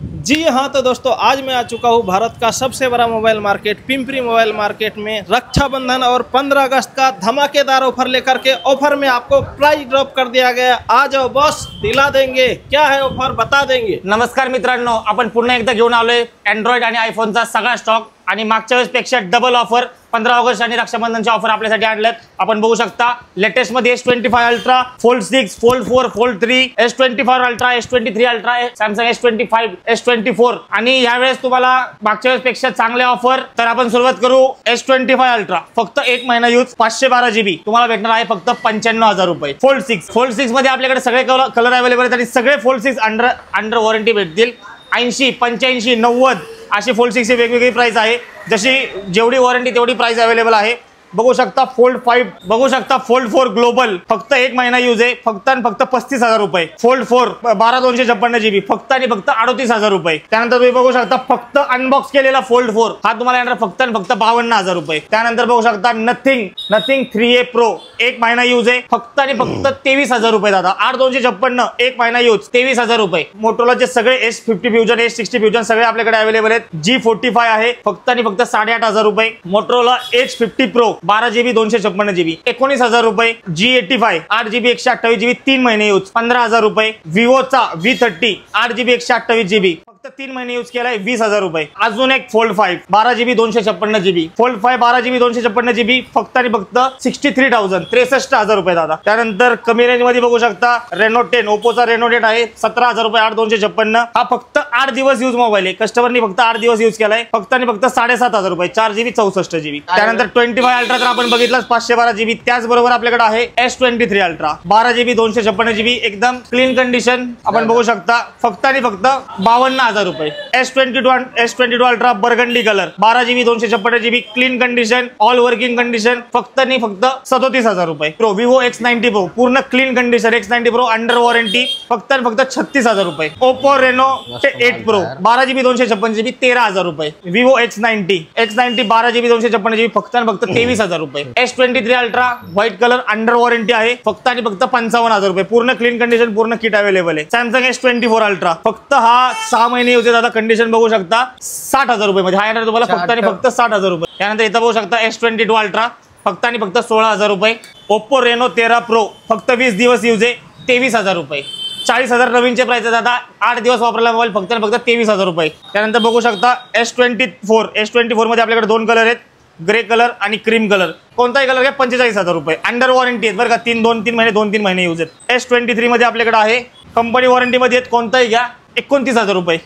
जी हाँ, तो दोस्तों आज मैं आ चुका हूँ भारत का सबसे बड़ा mobile market Pimpri mobile market में रक्षाबंधन और 15 अगस्त का धमाकेदार ऑफर लेकर के। ऑफर में आपको प्राइस ड्रॉप कर दिया गया। आ जाओ बॉस, दिला देंगे। क्या है ऑफर बता देंगे। नमस्कार मित्रांनो, आपण पुन्हा एकदा घेऊन आलोय अँड्रॉइड आणि आयफोनचा सगळा स्टॉक आणि मागच्या वेळेसपेक्षा डबल ऑफर 15 ऑगस्ट आणि रक्षाबंधनचे ऑफर आपल्यासाठी आणलेत। आपण बघू शकता लेटेस्ट मध्ये S25 ultra, fold 6, fold 4, fold 3, S24 ultra, S23 ultra, Samsung S25, S24 आणि यावेळेस तुम्हाला मागच्या वेळेसपेक्षा चांगले ऑफर। तर आपण सुरुवात करू S25 अल्ट्रा। फक्त 1 महिना यूज 512 GB तुम्हाला भेटणार आहे फक्त 95,000 रुपये। फोल्ड 6 मध्ये आपल्याकडे सगळे कलर अवेलेबल आहेत आणि सगळे फोल्ड 6 अंडर वॉरंटी भेटतील। 80, 85, 90 अशी फोल्ड 6 ची वेगवेगळी प्राइस आहे। जशी जेवढी वॉरंटी तेवढी प्राइस अवेलेबल आहे। बघू शकता फोल्ड 5, बघू शकता फोल्ड 4 ग्लोबल फक्त 1 महिना यूज आहे फक्त आणि फक्त 35,000 रुपये। फोल्ड 4 12,256 GB फक्त आणि फक्त 38,000 रुपये। त्यानंतर तुम्ही बघू शकता फक्त अनबॉक्स केलेला फोल्ड 4 हा तुम्हाला येणार फक्त आणि फक्त 52,000 रुपये। त्यानंतर बघू शकता नथिंग 3A प्रो 1 महिना यूज आहे फक्त आणि फक्त 23,000 रुपये दादा। 8,256 1 महिना यूज 23,000 रुपये। मोटोरोलाचे सगळे S50 फ्युजन S60 फ्युजन सगळे आपल्याकडे अवेलेबल आहेत। G45 आहे फक्त आणि फक्त 8,500 रुपये। Motorola H50 pro 12 GB 256 GB 19,000 रुपये। G85 8 GB 128 GB 3 महिने यूज 15,000 रुपये। विवोचा V30 8 GB 128 GB फक्त 3 महिने यूज केलाय 20,000 रुपये। अजून एक fold 5 12 GB 256 GB fold 5 12 GB 256 GB फक्त आणि फक्त 63,000 रुपये दादा। त्यानंतर कमी रेंज मध्ये बघू शकता रेनो 10 ओप्पोचा रेनो 10 आहे 17,000 रुपये 8,256 हा फक्त 8 दिवस यूज मोबाईल आहे। कस्टमरनी फक्त 8 दिवस यूज केलाय फक्त आणि फक्त 7,500 रुपये 4 GB 64 GB। त्यानंतर 25 अल्ट्रा तर आपण बघितलाच 512 GB। त्याचबरोबर आपल्याकडे आहे S23 अल्ट्रा 12 GB 256 GB एकदम क्लीन कंडिशन आपण बघू शकता फक्त आणि फक्त 52,000 रुपये। S22 ultra burgundy colour 12 GB 256 GB clean condition all working condition फक्त आणि फक्त 37,000 रुपये। प्रो विवो X90 प्रो पूर्ण clean condition X90 pro under warranty फक्त आणि फक्त 36,000 रुपये। Oppo Reno 8 pro 12 GB 256 GB 13,000 रुपये। विवो X90 12 GB 256 GB फक्त आणि फक्त 23,000 रुपये। S23 ultra white colour under warranty आहे फक्त आणि फक्त 55,000 रुपये। पूर्ण क्लीन कंडिशन पूर्ण किट अवेलेबल आहे। Samsung S24 अल्ट्रा फक्त हा 6 महिने यूज दादा कंडिशन बघू शकता 60,000 रुपये मध्ये हा येणार तुम्हाला फक्त आणि फक्त 60,000 रुपये। त्यानंतर इथं बघू शकता S22 अल्ट्रा फक्त आणि फक्त 16,000 रुपये। ओप्पो रेनो 13 प्रो फक्त 20 दिवस यूज आहे 23,000 रुपये। 40,000 नवीनचे प्राइस आहे दादा 8 दिवस वापरला मोबाईल फक्त आणि फक्त 23,000 रुपये। त्यानंतर बघू शकता S24 मध्ये आपल्याकडे 2 कलर आहेत ग्रे कलर आणि क्रीम कलर। कोणताही कलर घ्या 45,000 रुपये अंडर वॉरंटी आहेत बरं का 2-3 महिने यूज आहेत। S23 मध्ये आपल्याकडे आहे कंपनी वॉरंटी मध्ये आहेत कोणताही घ्या 29,000 रुपये।